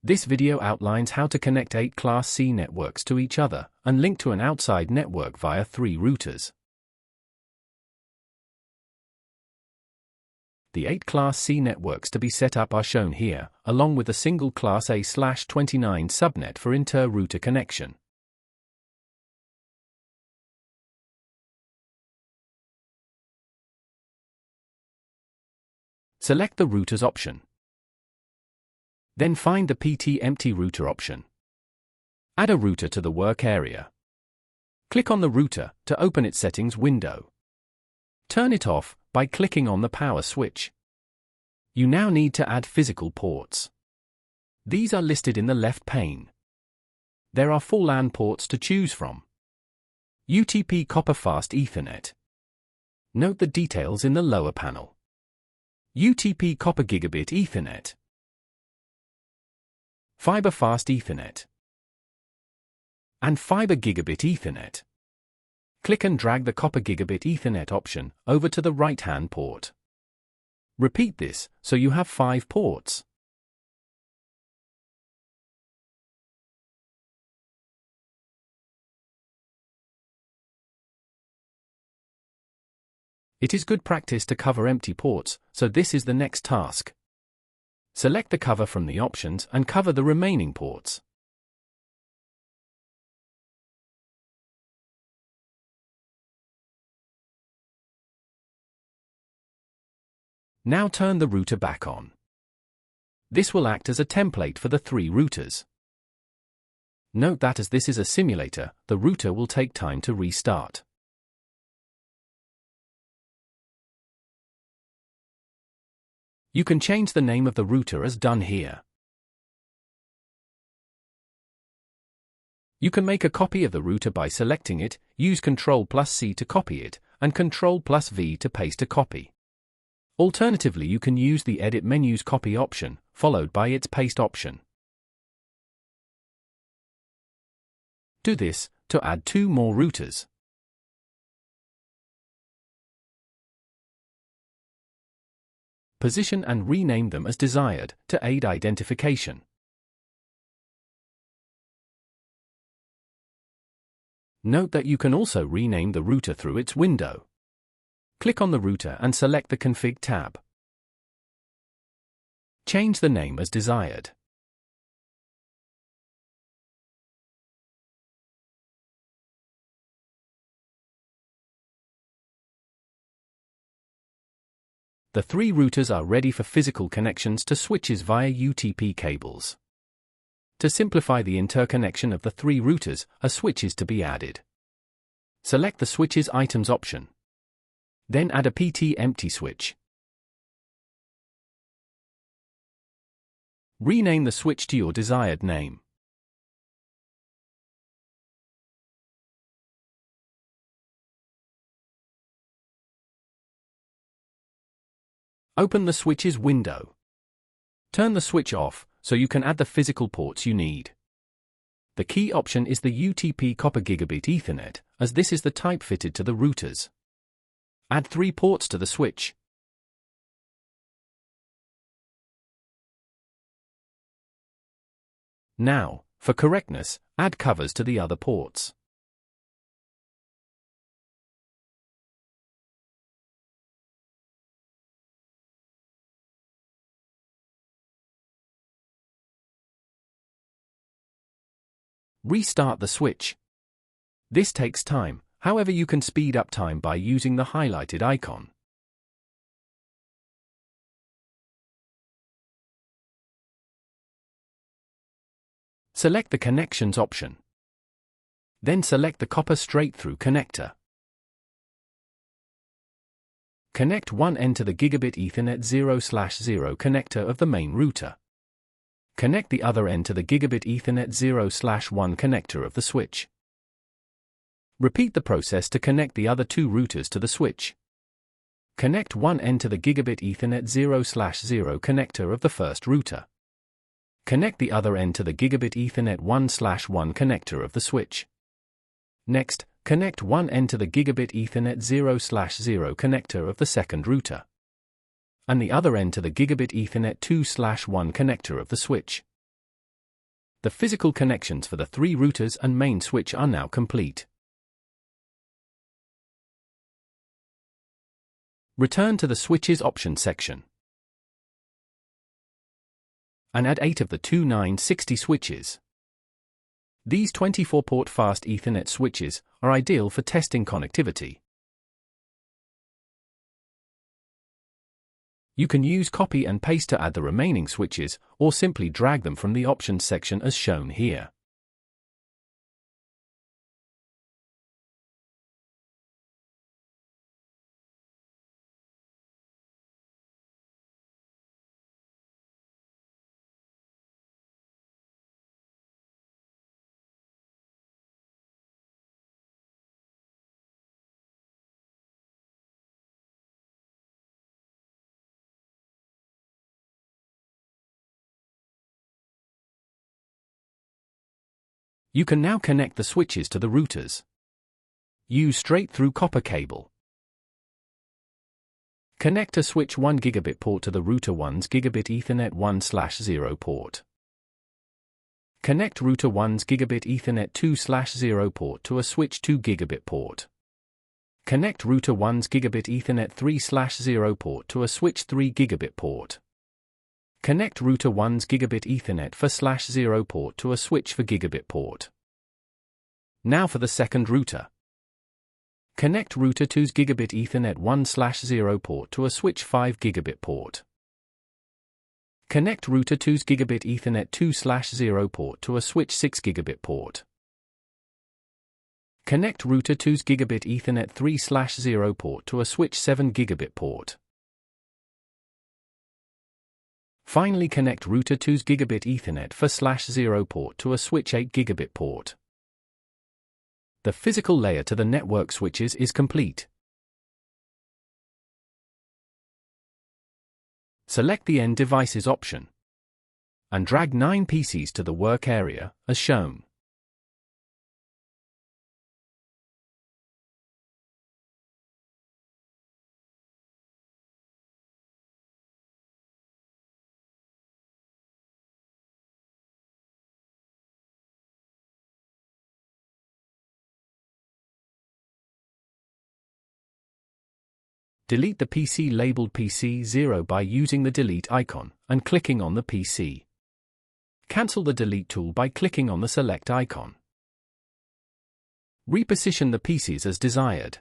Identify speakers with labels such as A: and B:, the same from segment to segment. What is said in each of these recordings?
A: This video outlines how to connect 8 Class C networks to each other and link to an outside network via 3 routers. The 8 Class C networks to be set up are shown here, along with a single Class A/29 subnet for inter-router connection. Select the Routers option. Then find the PT Empty Router option. Add a router to the work area. Click on the router to open its settings window. Turn it off by clicking on the power switch. You now need to add physical ports. These are listed in the left pane. There are 4 LAN ports to choose from. UTP Copper Fast Ethernet. Note the details in the lower panel. UTP Copper Gigabit Ethernet. Fiber Fast Ethernet. And Fiber Gigabit Ethernet. Click and drag the Copper Gigabit Ethernet option over to the right-hand port. Repeat this so you have 5 ports. It is good practice to cover empty ports, so this is the next task. Select the cover from the options and cover the remaining ports. Now turn the router back on. This will act as a template for the 3 routers. Note that as this is a simulator, the router will take time to restart. You can change the name of the router as done here. You can make a copy of the router by selecting it, use Ctrl+C to copy it, and Ctrl+V to paste a copy. Alternatively, you can use the Edit menu's Copy option, followed by its Paste option. Do this to add 2 more routers. Position and rename them as desired to aid identification. Note that you can also rename the router through its window. Click on the router and select the Config tab. Change the name as desired. The 3 routers are ready for physical connections to switches via UTP cables. To simplify the interconnection of the 3 routers, a switch is to be added. Select the Switches Items option. Then add a PT Empty switch. Rename the switch to your desired name. Open the switches window. Turn the switch off so you can add the physical ports you need. The key option is the UTP Copper Gigabit Ethernet, as this is the type fitted to the routers. Add 3 ports to the switch. Now, for correctness, add covers to the other ports. Restart the switch. This takes time, however you can speed up time by using the highlighted icon. Select the Connections option. Then select the Copper Straight-Through connector. Connect one end to the Gigabit Ethernet 0/0 connector of the main router. Connect the other end to the Gigabit Ethernet 0/1 connector of the switch. Repeat the process to connect the other 2 routers to the switch. Connect one end to the Gigabit Ethernet 0/0 connector of the first router. Connect the other end to the Gigabit Ethernet 1/1 connector of the switch. Next, connect one end to the Gigabit Ethernet 0/0 connector of the second router. and the other end to the Gigabit Ethernet 2/1 connector of the switch. The physical connections for the 3 routers and main switch are now complete. Return to the Switches option section and add 8 of the 2960 switches. These 24-port fast Ethernet switches are ideal for testing connectivity. You can use copy and paste to add the remaining switches, or simply drag them from the options section as shown here. You can now connect the switches to the routers. Use straight-through copper cable. Connect a switch 1 gigabit port to the router 1's gigabit Ethernet 1/0 port. Connect router 1's gigabit Ethernet 2/0 port to a switch 2 gigabit port. Connect router 1's gigabit Ethernet 3/0 port to a switch 3 gigabit port. Connect router 1's gigabit Ethernet 4/0 port to a switch 4 gigabit port. Now for the second router. Connect router 2's gigabit Ethernet 1/0 port to a switch 5 gigabit port. Connect router 2's gigabit Ethernet 2/0 port to a switch 6 gigabit port. Connect router 2's gigabit Ethernet 3/0 port to a switch 7 gigabit port. Finally, connect router 2's gigabit Ethernet 4/0 port to a switch 8 gigabit port. The physical layer to the network switches is complete. Select the End Devices option and drag 9 PCs to the work area, as shown. Delete the PC labeled PC0 by using the delete icon and clicking on the PC. Cancel the delete tool by clicking on the select icon. Reposition the PCs as desired.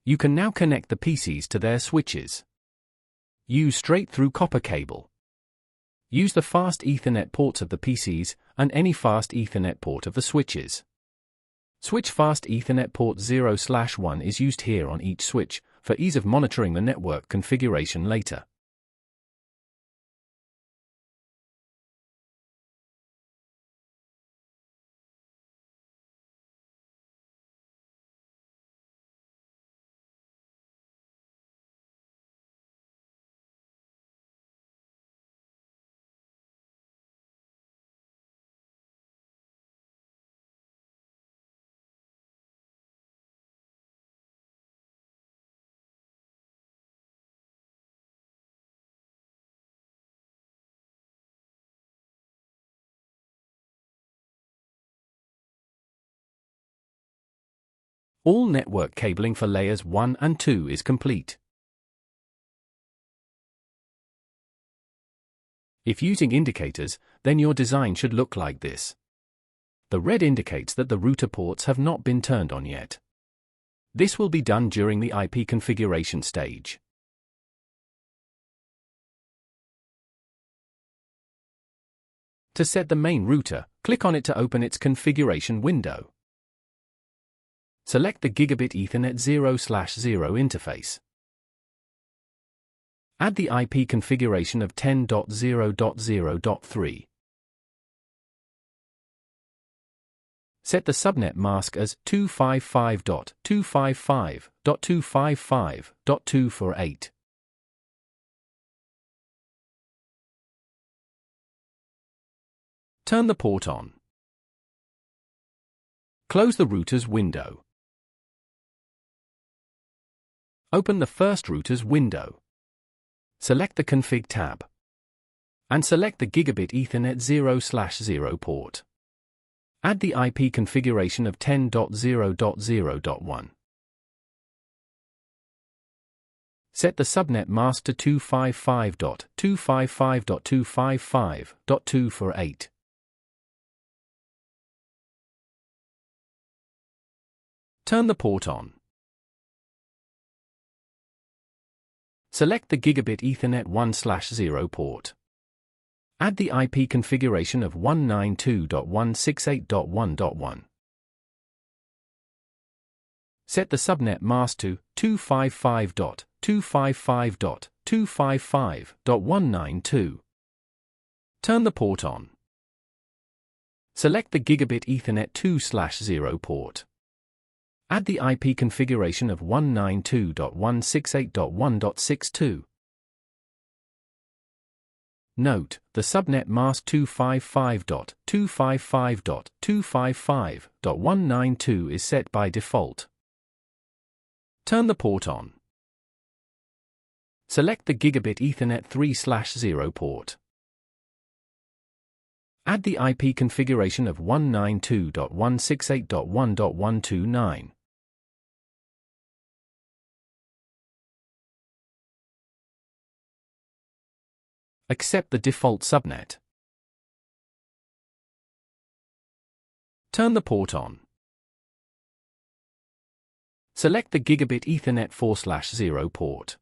A: You can now connect the PCs to their switches. Use straight-through copper cable. Use the fast Ethernet ports of the PCs and any fast Ethernet port of the switches. Switch fast Ethernet port 0/1 is used here on each switch, for ease of monitoring the network configuration later. All network cabling for layers 1 and 2 is complete. If using indicators, then your design should look like this. The red indicates that the router ports have not been turned on yet. This will be done during the IP configuration stage. To set the main router, click on it to open its configuration window. Select the Gigabit Ethernet 0/0 interface. Add the IP configuration of 10.0.0.3. Set the subnet mask as 255.255.255.248. Turn the port on. Close the router's window. Open the first router's window. Select the Config tab. And select the Gigabit Ethernet 0/0 port. Add the IP configuration of 10.0.0.1. Set the subnet mask to 255.255.255.248. Turn the port on. Select the Gigabit Ethernet 1/0 port. Add the IP configuration of 192.168.1.1. Set the subnet mask to 255.255.255.192. Turn the port on. Select the Gigabit Ethernet 2/0 port. Add the IP configuration of 192.168.1.62. Note, the subnet mask 255.255.255.192 is set by default. Turn the port on. Select the Gigabit Ethernet 3/0 port. Add the IP configuration of 192.168.1.129. Accept the default subnet. Turn the port on. Select the Gigabit Ethernet 4/0 port.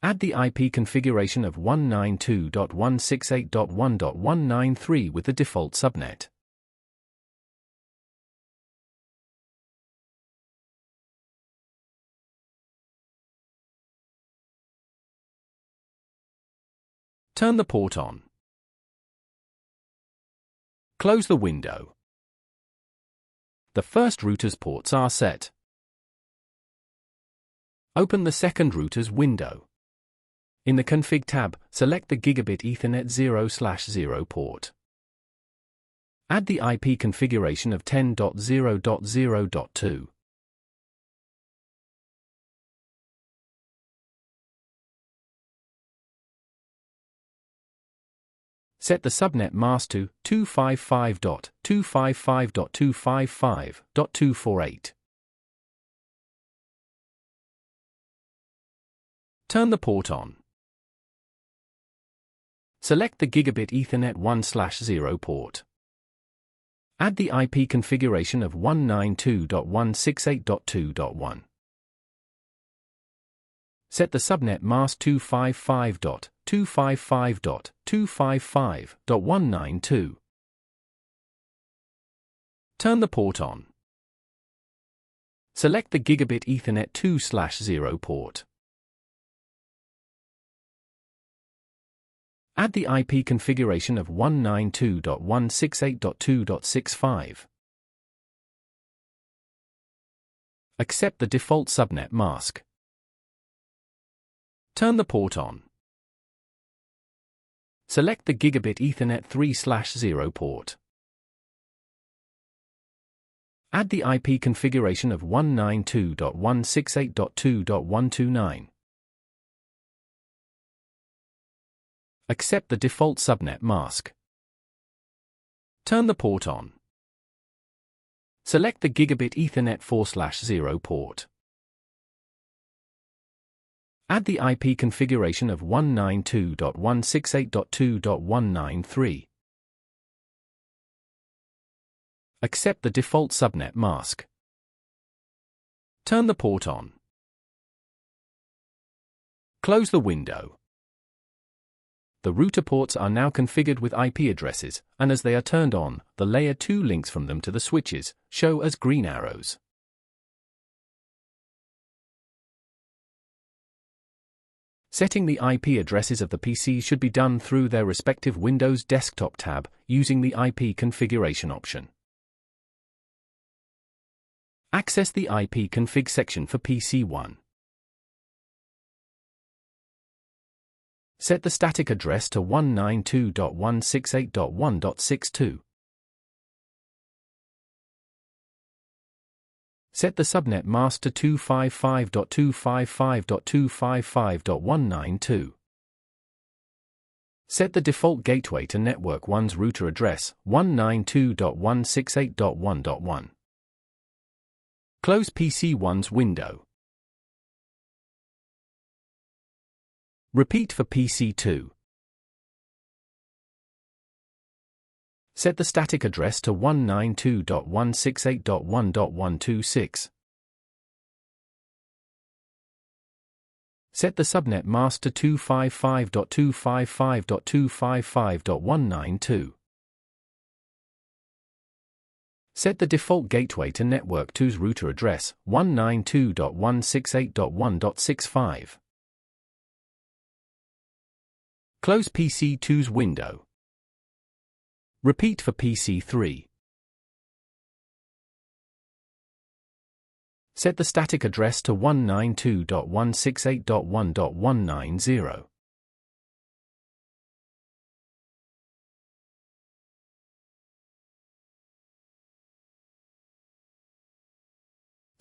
A: Add the IP configuration of 192.168.1.193 with the default subnet. Turn the port on. Close the window. The first router's ports are set. Open the second router's window. In the Config tab, select the Gigabit Ethernet 0/0 port. Add the IP configuration of 10.0.0.2. Set the subnet mask to 255.255.255.248. Turn the port on. Select the Gigabit Ethernet 1/0 port. Add the IP configuration of 192.168.2.1. Set the subnet mask 255.255.255.192. Turn the port on. Select the Gigabit Ethernet 2/0 port. Add the IP configuration of 192.168.2.65. Accept the default subnet mask. Turn the port on. Select the Gigabit Ethernet 3/0 port. Add the IP configuration of 192.168.2.129. Accept the default subnet mask. Turn the port on. Select the Gigabit Ethernet 4/0 port. Add the IP configuration of 192.168.2.193. Accept the default subnet mask. Turn the port on. Close the window. The router ports are now configured with IP addresses, and as they are turned on, the Layer 2 links from them to the switches show as green arrows. Setting the IP addresses of the PCs should be done through their respective Windows Desktop tab using the IP configuration option. Access the IP config section for PC1. Set the static address to 192.168.1.62. Set the subnet mask to 255.255.255.192. Set the default gateway to Network 1's router address, 192.168.1.1. Close PC 1's window. Repeat for PC 2. Set the static address to 192.168.1.126. Set the subnet mask to 255.255.255.192. Set the default gateway to Network 2's router address, 192.168.1.65. Close PC 2's window. Repeat for PC 3. Set the static address to 192.168.1.190.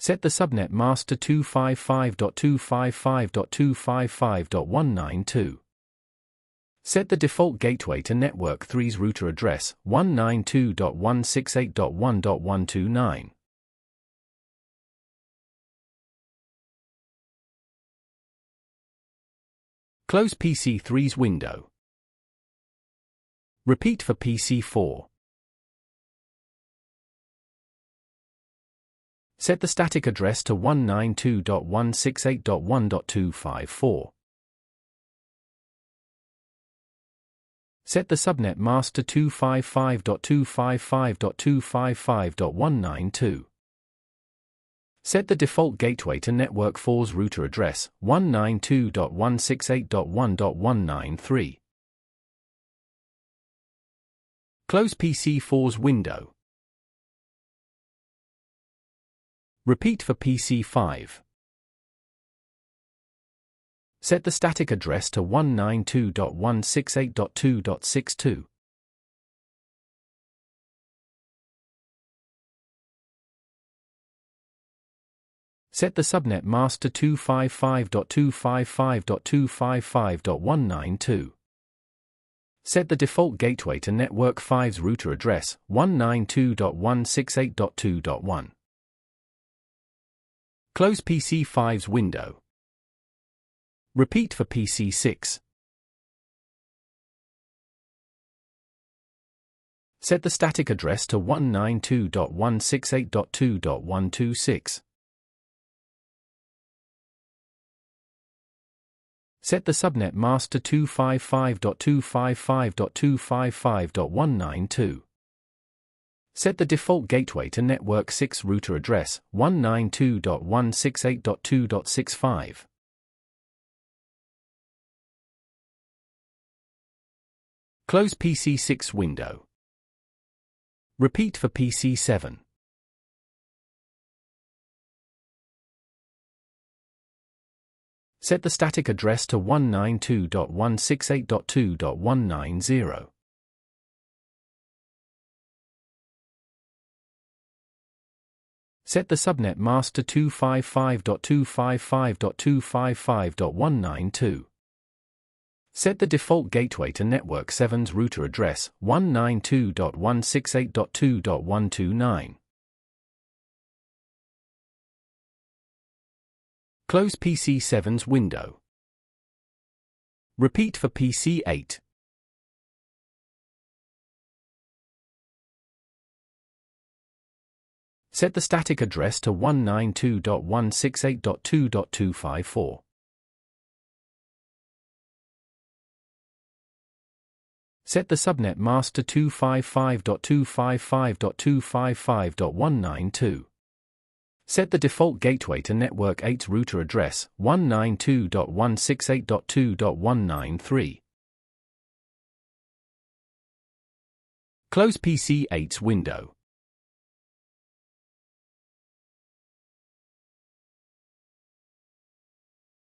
A: Set the subnet mask to 255.255.255.192. Set the default gateway to Network 3's router address, 192.168.1.129. Close PC 3's window. Repeat for PC 4. Set the static address to 192.168.1.254. Set the subnet mask to 255.255.255.192. Set the default gateway to Network 4's router address, 192.168.1.193. Close PC 4's window. Repeat for PC 5. Set the static address to 192.168.2.62. Set the subnet mask to 255.255.255.192. Set the default gateway to Network 5's router address, 192.168.2.1. Close PC 5's window. Repeat for PC 6. Set the static address to 192.168.2.126. Set the subnet mask to 255.255.255.192. Set the default gateway to Network 6 router address, 192.168.2.65. Close PC 6 window. Repeat for PC 7. Set the static address to 192.168.2.190. Set the subnet mask to 255.255.255.192. Set the default gateway to Network 7's router address, 192.168.2.129. Close PC 7's window. Repeat for PC 8. Set the static address to 192.168.2.254. Set the subnet mask to 255.255.255.192. Set the default gateway to Network 8's router address, 192.168.2.193. Close PC 8's window.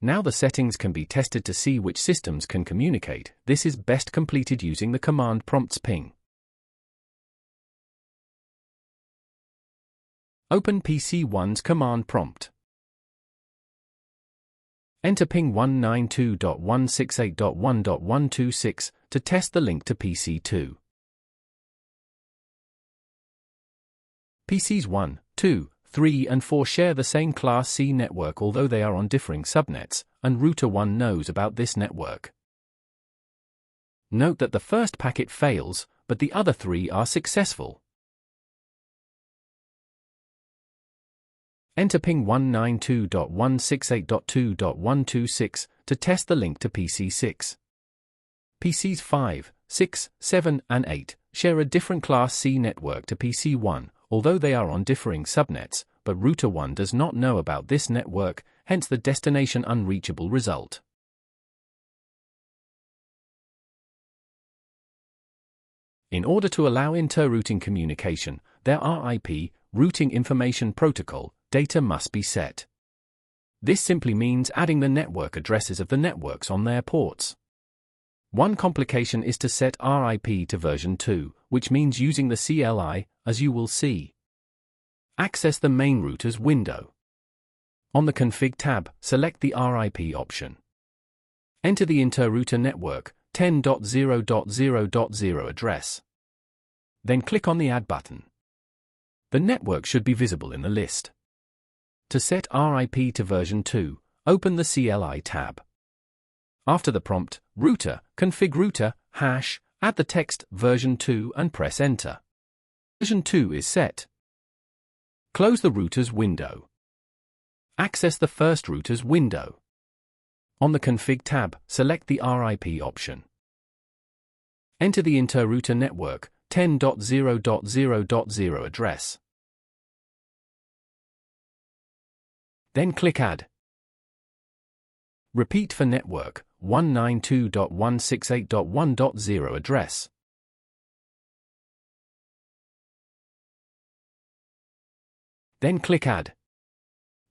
A: Now the settings can be tested to see which systems can communicate. This is best completed using the command prompt's ping. Open PC 1's command prompt. Enter ping 192.168.1.126 to test the link to PC2. PCs 1, 2, 3 and 4 share the same Class C network although they are on differing subnets, and router 1 knows about this network. Note that the first packet fails, but the other 3 are successful. Enter ping 192.168.2.126 to test the link to PC6. PCs 5, 6, 7, and 8 share a different Class C network to PC1, although they are on differing subnets, but router 1 does not know about this network, hence the destination unreachable result. In order to allow interrouting communication, their RIP, routing information protocol, data must be set. This simply means adding the network addresses of the networks on their ports. One complication is to set RIP to version 2, which means using the CLI, as you will see. Access the main routers window. On the Config tab, select the RIP option. Enter the interrouter network 10.0.0.0 address. Then click on the Add button. The network should be visible in the list. To set RIP to version 2, open the CLI tab. After the prompt, router, config router, hash, add the text version 2 and press enter. Version 2 is set. Close the routers window. Access the first routers window. On the Config tab, select the RIP option. Enter the interrouter network 10.0.0.0 address. Then click Add. Repeat for network 192.168.1.0 address. Then click Add.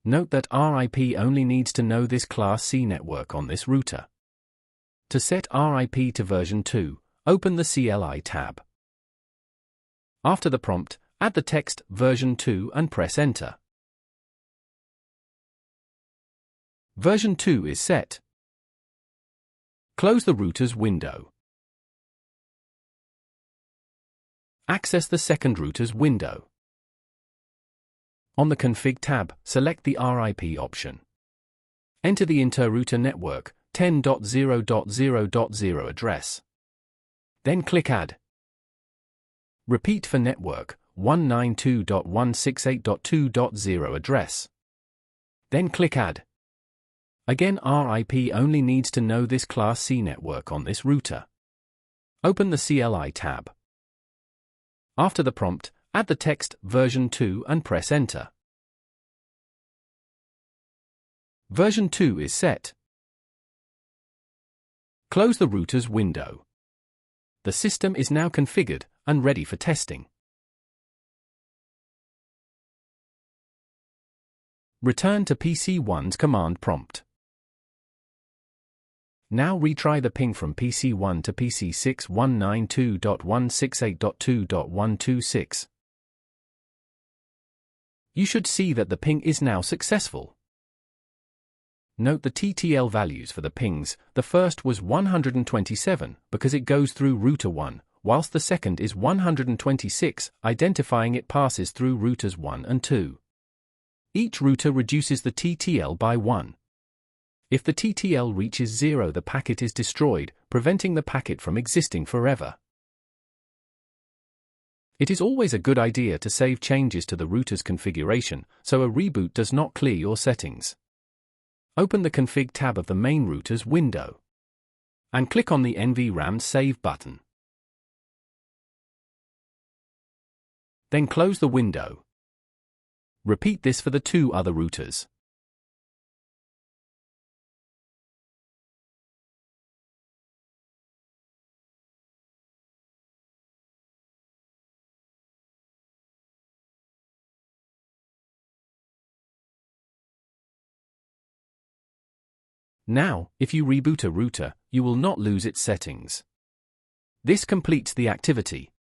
A: Note that RIP only needs to know this Class C network on this router. To set RIP to version 2, open the CLI tab. After the prompt, add the text version 2 and press enter. Version 2 is set. Close the routers window. Access the second routers window. On the Config tab, select the RIP option. Enter the interrouter network 10.0.0.0 address. Then click Add. Repeat for network 192.168.2.0 address. Then click Add. Again, RIP only needs to know this Class C network on this router. Open the CLI tab. After the prompt, add the text version 2 and press enter. Version 2 is set. Close the routers window. The system is now configured and ready for testing. Return to PC1's command prompt. Now retry the ping from PC1 to PC6 192.168.2.126. You should see that the ping is now successful. Note the TTL values for the pings. The first was 127 because it goes through router 1, whilst the second is 126, identifying it passes through routers 1 and 2. Each router reduces the TTL by 1. If the TTL reaches 0, the packet is destroyed, preventing the packet from existing forever. It is always a good idea to save changes to the router's configuration, so a reboot does not clear your settings. Open the Config tab of the main router's window and click on the NVRAM Save button. Then close the window. Repeat this for the two other routers. Now, if you reboot a router, you will not lose its settings. This completes the activity.